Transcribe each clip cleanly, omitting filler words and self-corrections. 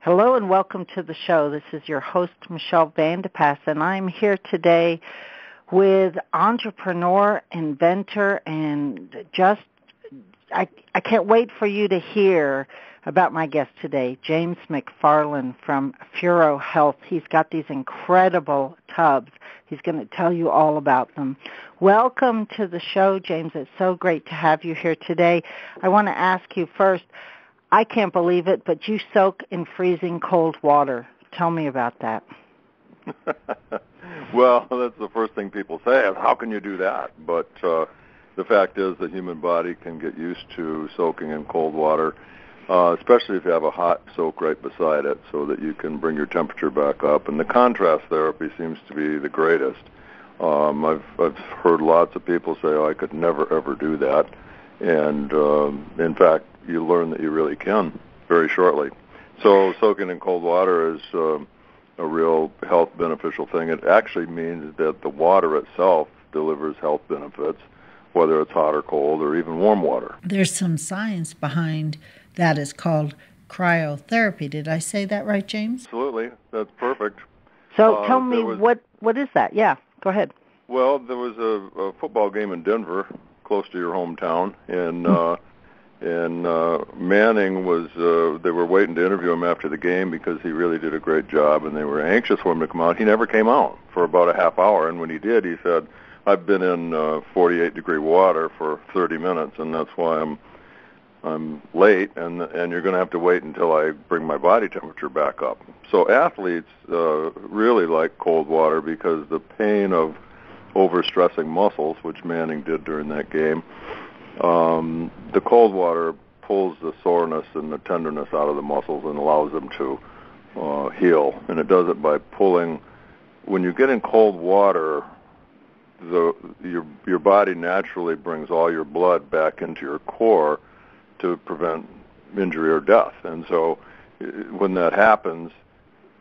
Hello and welcome to the show. This is your host, Michelle Vandepass, and I'm here today with entrepreneur, inventor, and I can't wait for you to hear about my guest today, James Mcfarland from FUROHEALTH. He's got these incredible tubs. He's going to tell you all about them. Welcome to the show, James. It's so great to have you here today. I want to ask you first, I can't believe it, but you soak in freezing cold water. Tell me about that. Well, that's the first thing people say is, how can you do that? But the fact is the human body can get used to soaking in cold water, especially if you have a hot soak right beside it so that you can bring your temperature back up. And the contrast therapy seems to be the greatest. I've heard lots of people say, I could never, ever do that. And in fact, you learn that you really can very shortly. So soaking in cold water is a real health beneficial thing. It actually means that the water itself delivers health benefits, whether it's hot or cold or even warm water. There's some science behind that. Is called cryotherapy. Did I say that right, James? Absolutely. That's perfect. So tell me, what is that? Yeah, go ahead. Well, there was a football game in Denver, close to your hometown, and Manning was, they were waiting to interview him after the game because he really did a great job, and they were anxious for him to come out. He never came out for about a half hour, and when he did, he said, I've been in 48-degree water for 30 minutes, and that's why I'm late, and you're going to have to wait until I bring my body temperature back up. So athletes really like cold water because the pain of overstressing muscles, which Manning did during that game, the cold water pulls the soreness and the tenderness out of the muscles and allows them to heal. And it does it by pulling. When you get in cold water, your body naturally brings all your blood back into your core to prevent injury or death. And so when that happens,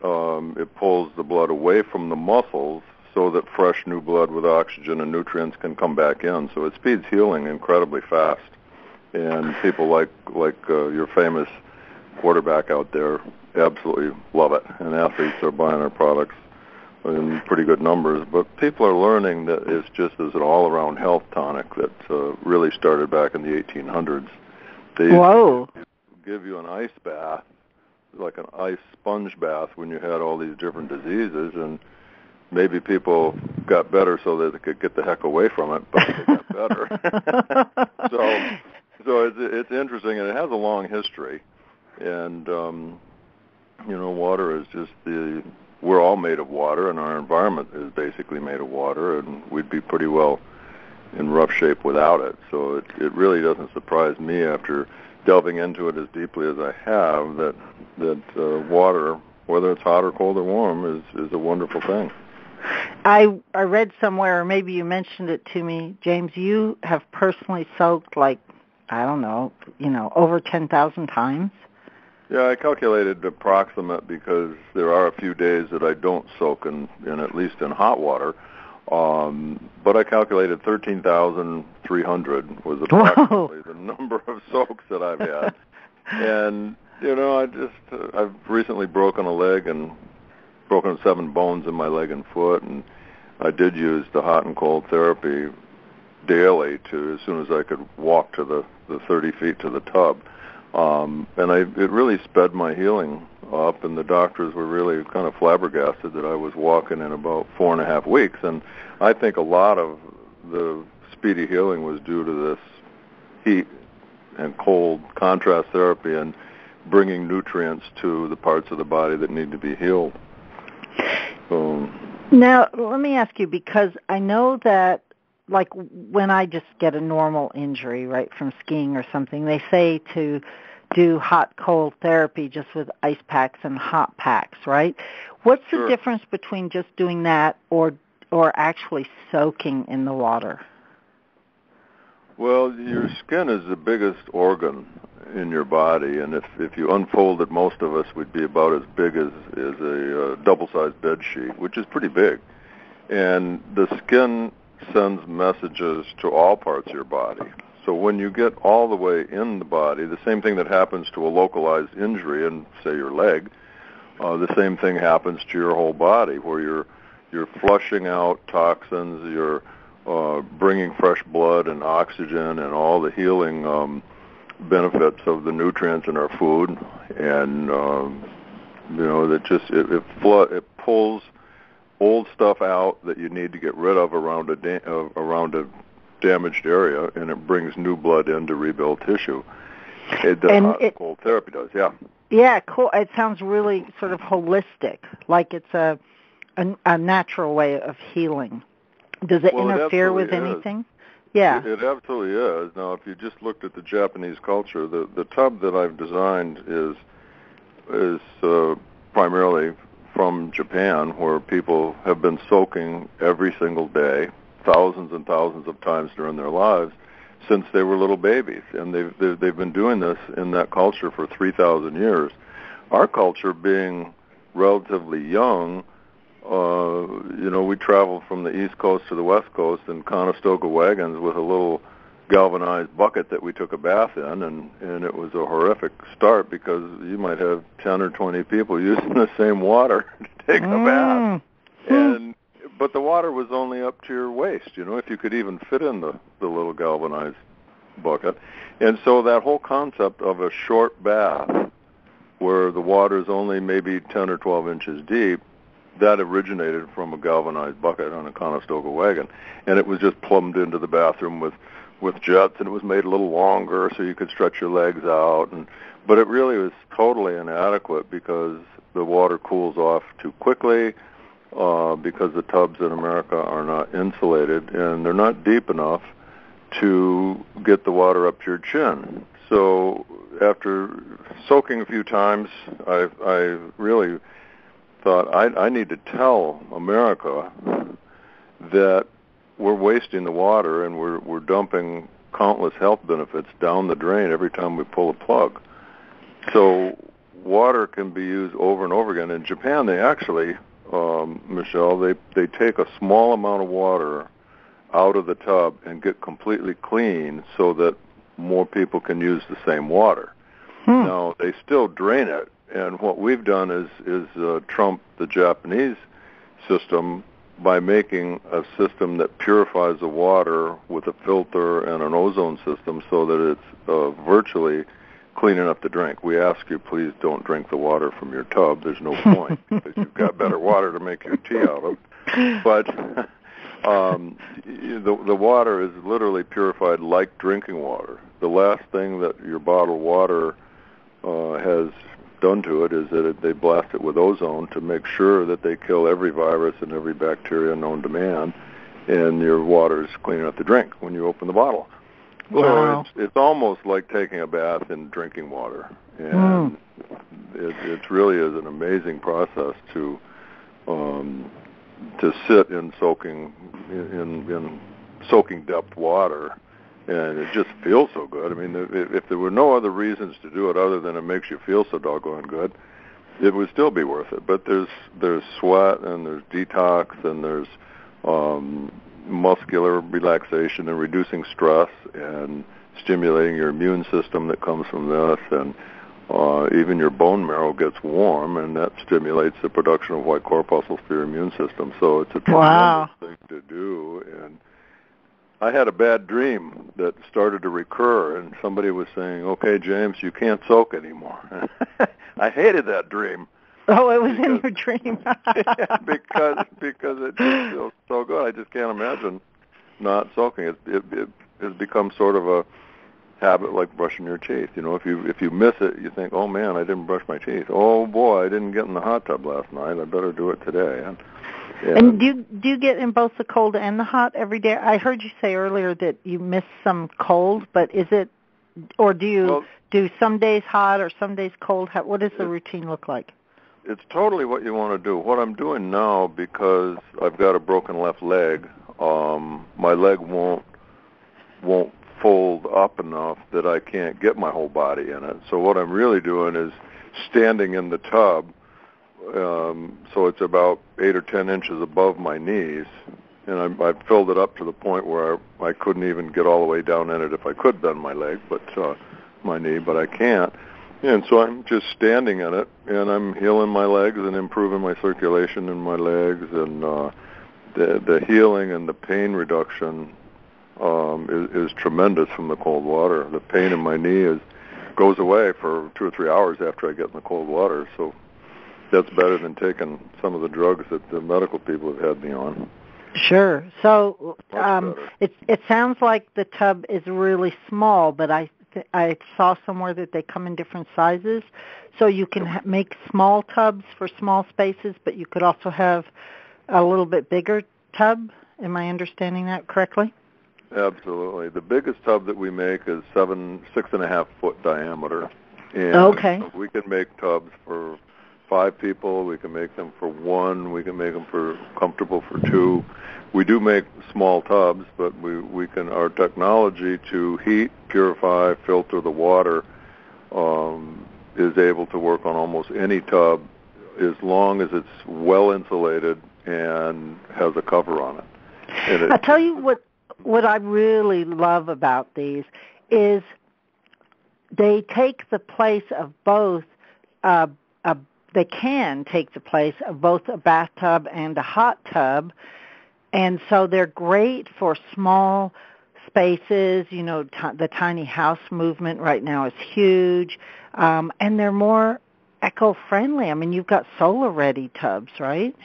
it pulls the blood away from the muscles so that fresh new blood with oxygen and nutrients can come back in. So it speeds healing incredibly fast. And people like your famous quarterback out there absolutely love it. And athletes are buying our products in pretty good numbers. But people are learning that it's just as an all-around health tonic that really started back in the 1800s. They used to give you an ice bath, like an ice sponge bath, when you had all these different diseases, and maybe people got better so that they could get the heck away from it, but they got better. So it's interesting, and it has a long history. And water is just we're all made of water, and our environment is basically made of water, and we'd be pretty well in rough shape without it. So it really doesn't surprise me after delving into it as deeply as I have that water, whether it's hot or cold or warm, is a wonderful thing. I read somewhere, or maybe you mentioned it to me, James, you have personally soaked over 10,000 times? Yeah, I calculated approximate because there are a few days that I don't soak in at least in hot water. But I calculated 13,300 was approximately the number of soaks that I've had. And, I've recently broken a leg and broken 7 bones in my leg and foot, and I did use the hot and cold therapy daily as soon as I could walk to the 30 feet to the tub. And it really sped my healing up, and the doctors were really kind of flabbergasted that I was walking in about 4.5 weeks. And I think a lot of the speedy healing was due to this heat and cold contrast therapy and bringing nutrients to the parts of the body that need to be healed. Now, let me ask you, because I know that, like, when I just get a normal injury, right, from skiing or something, they say to do hot-cold therapy just with ice packs and hot packs, right? What's the difference between just doing that or actually soaking in the water? Well, your skin is the biggest organ in your body, and if you unfolded, most of us would be about as big as a double-sized bed sheet, which is pretty big. And the skin sends messages to all parts of your body. So when you get all the way in the body, the same thing that happens to a localized injury in, say, your leg, the same thing happens to your whole body, where you're flushing out toxins, you're bringing fresh blood and oxygen and all the healing benefits of the nutrients in our food, and that just it pulls old stuff out that you need to get rid of around a damaged area, and it brings new blood in to rebuild tissue. Cold therapy does, yeah. Yeah, cool. It sounds really sort of holistic, like it's a natural way of healing. Does it interfere with anything? Yeah. It absolutely is. Now, if you just looked at the Japanese culture, the tub that I've designed is primarily from Japan, where people have been soaking every single day, thousands and thousands of times during their lives, since they were little babies, and they've been doing this in that culture for 3,000 years. Our culture, being relatively young, we traveled from the East Coast to the West Coast in Conestoga wagons with a little galvanized bucket that we took a bath in, and it was a horrific start because you might have 10 or 20 people using the same water to take a bath. But the water was only up to your waist, if you could even fit in the little galvanized bucket. And so that whole concept of a short bath where the water is only maybe 10 or 12 inches deep, that originated from a galvanized bucket on a Conestoga wagon. And it was just plumbed into the bathroom with jets, and it was made a little longer so you could stretch your legs out. But it really was totally inadequate because the water cools off too quickly, because the tubs in America are not insulated, and they're not deep enough to get the water up to your chin. So after soaking a few times, I really thought I need to tell America that we're wasting the water and we're dumping countless health benefits down the drain every time we pull a plug. So water can be used over and over again. In Japan, they actually, Michelle, they take a small amount of water out of the tub and get completely clean so that more people can use the same water. Now, they still drain it, and what we've done is trump the Japanese system by making a system that purifies the water with a filter and an ozone system so that it's virtually clean enough to drink. We ask you, please don't drink the water from your tub. There's no point because you've got better water to make your tea out of. But the water is literally purified like drinking water. The last thing that your bottled water has done to it is that they blast it with ozone to make sure that they kill every virus and every bacteria known to man, and your water is clean enough to drink when you open the bottle. Wow. So it's almost like taking a bath in drinking water, and it really is an amazing process to sit in soaking depth water. And it just feels so good. I mean, if there were no other reasons to do it other than it makes you feel so doggone good, it would still be worth it. But there's sweat, and there's detox, and there's muscular relaxation and reducing stress and stimulating your immune system that comes from this. And even your bone marrow gets warm, and that stimulates the production of white corpuscles for your immune system. So it's a tremendous thing to do. And I had a bad dream that started to recur, and somebody was saying, "Okay, James, you can't soak anymore." I hated that dream. Oh, it was in your dream. because it just feels so good. I just can't imagine not soaking. It has become sort of a habit, like brushing your teeth. If you miss it, you think, "Oh man, I didn't brush my teeth. Oh boy, I didn't get in the hot tub last night. I better do it today." And do you get in both the cold and the hot every day? I heard you say earlier that you miss some cold, but is it, or do you do some days hot or some days cold? What does the routine look like? It's totally what you want to do. What I'm doing now, because I've got a broken left leg, my leg won't fold up enough that I can't get my whole body in it. So what I'm really doing is standing in the tub. So it's about 8 or 10 inches above my knees, and I filled it up to the point where I couldn't even get all the way down in it if I could bend my leg, my knee, but I can't. And so I'm just standing in it, and I'm healing my legs and improving my circulation in my legs, and the healing and the pain reduction is tremendous from the cold water. The pain in my knee goes away for 2 or 3 hours after I get in the cold water, so that's better than taking some of the drugs that the medical people have had me on. Sure. So it sounds like the tub is really small, but I saw somewhere that they come in different sizes. So you can make small tubs for small spaces, but you could also have a little bit bigger tub. Am I understanding that correctly? Absolutely. The biggest tub that we make is 6.5 foot diameter. And okay. We can make tubs for 5 people. We can make them for 1. We can make them comfortable for 2. We do make small tubs, but we can. Our technology to heat, purify, filter the water is able to work on almost any tub as long as it's well insulated and has a cover on it. I'll tell you what I really love about these is they take the place of both they can take the place of both a bathtub and a hot tub, and so they're great for small spaces. You know, the tiny house movement right now is huge, and they're more eco-friendly. I mean, you've got solar-ready tubs, right?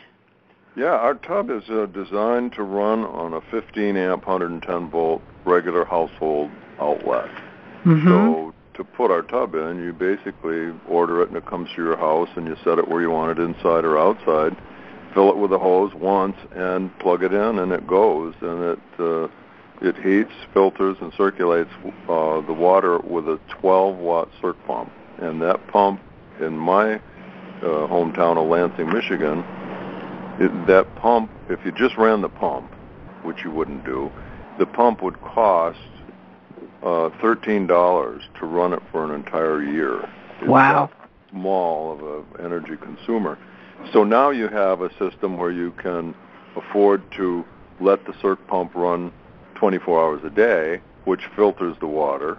Yeah, our tub is designed to run on a 15-amp, 110-volt regular household outlet. Mm-hmm. So to put our tub in, you basically order it and it comes to your house and you set it where you want it, inside or outside, fill it with a hose once and plug it in and it goes. And it heats, filters, and circulates the water with a 12-watt circ pump. And that pump in my hometown of Lansing, Michigan, that pump, if you just ran the pump, which you wouldn't do, the pump would cost $13 to run it for an entire year. It's wow. that small of an energy consumer. So now you have a system where you can afford to let the circ pump run 24 hours a day, which filters the water,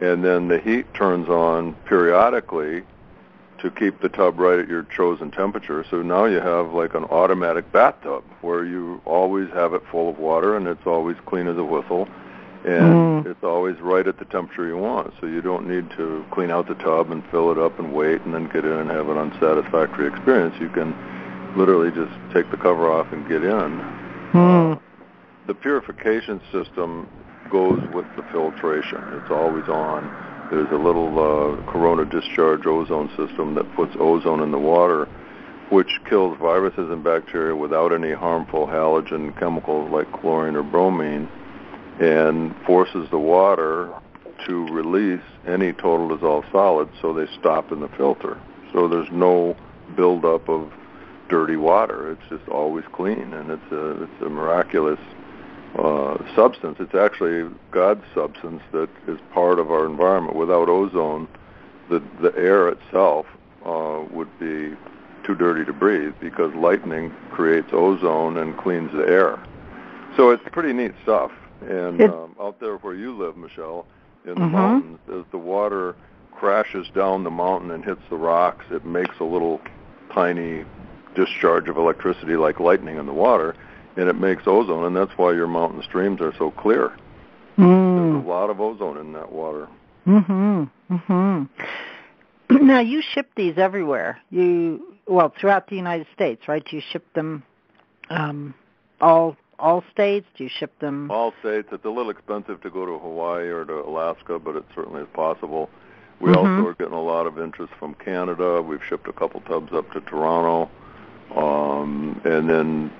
and then the heat turns on periodically to keep the tub right at your chosen temperature. So now you have like an automatic bathtub where you always have it full of water and it's always clean as a whistle. And it's always right at the temperature you want, so you don't need to clean out the tub and fill it up and wait and then get in and have an unsatisfactory experience. You can literally just take the cover off and get in. The purification system goes with the filtration. It's always on. There's a little corona discharge ozone system that puts ozone in the water, which kills viruses and bacteria without any harmful halogen chemicals like chlorine or bromine, and forces the water to release any total dissolved solids so they stop in the filter. So there's no buildup of dirty water. It's just always clean, and it's a miraculous substance. It's actually God's substance that is part of our environment. Without ozone, the air itself would be too dirty to breathe because lightning creates ozone and cleans the air. So it's pretty neat stuff. And out there where you live, Michelle, in the mountains, as the water crashes down the mountain and hits the rocks, it makes a little tiny discharge of electricity like lightning in the water, and it makes ozone, and that's why your mountain streams are so clear. There's a lot of ozone in that water. Now, you ship these everywhere. Throughout the United States, right? You ship them all states? Do you ship them? All states. It's a little expensive to go to Hawaii or to Alaska, but it certainly is possible. We also are getting a lot of interest from Canada. We've shipped a couple tubs up to Toronto. And then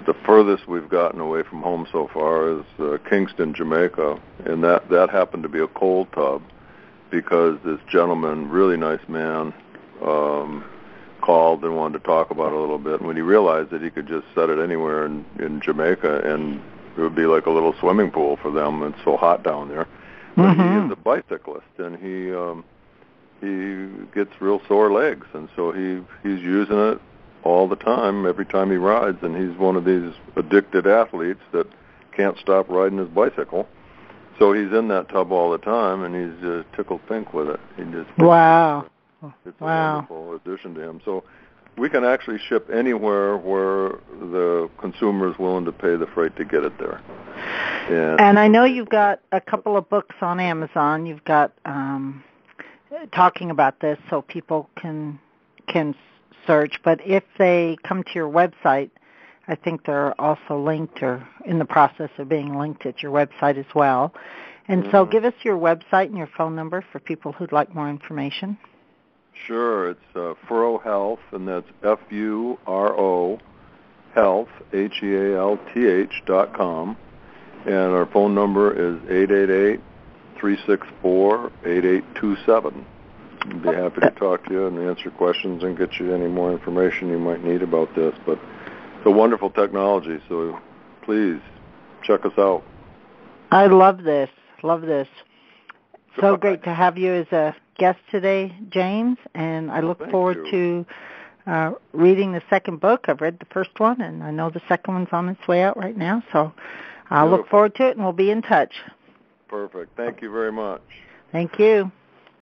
the furthest we've gotten away from home so far is Kingston, Jamaica. And that happened to be a cold tub because this gentleman, really nice man, called and wanted to talk about it a little bit. And when he realized that he could just set it anywhere in Jamaica and it would be like a little swimming pool for them. It's so hot down there. But he is a bicyclist, and he gets real sore legs, and so he's using it all the time, every time he rides, and he's one of these addicted athletes that can't stop riding his bicycle. So he's in that tub all the time, and he's tickled pink with it. He just wow. It's a wow. wonderful addition to him. So we can actually ship anywhere where the consumer is willing to pay the freight to get it there. And I know you've got a couple of books on Amazon. You've got talking about this so people can search. But if they come to your website, I think they're also linked or in the process of being linked at your website as well. And so give us your website and your phone number for people who'd like more information. Sure. It's FUROHEALTH, and that's FURO Health, HEALTH.com. And our phone number is 888-364-8827. I'd be happy to talk to you and answer questions and get you any more information you might need about this. But it's a wonderful technology, so please check us out. I love this. Love this. So great to have you as a guest today, James, and I look forward to reading the second book. I've read the first one, and I know the second one's on its way out right now, so I'll look forward to it, and we'll be in touch. Perfect. Thank you very much. Thank you.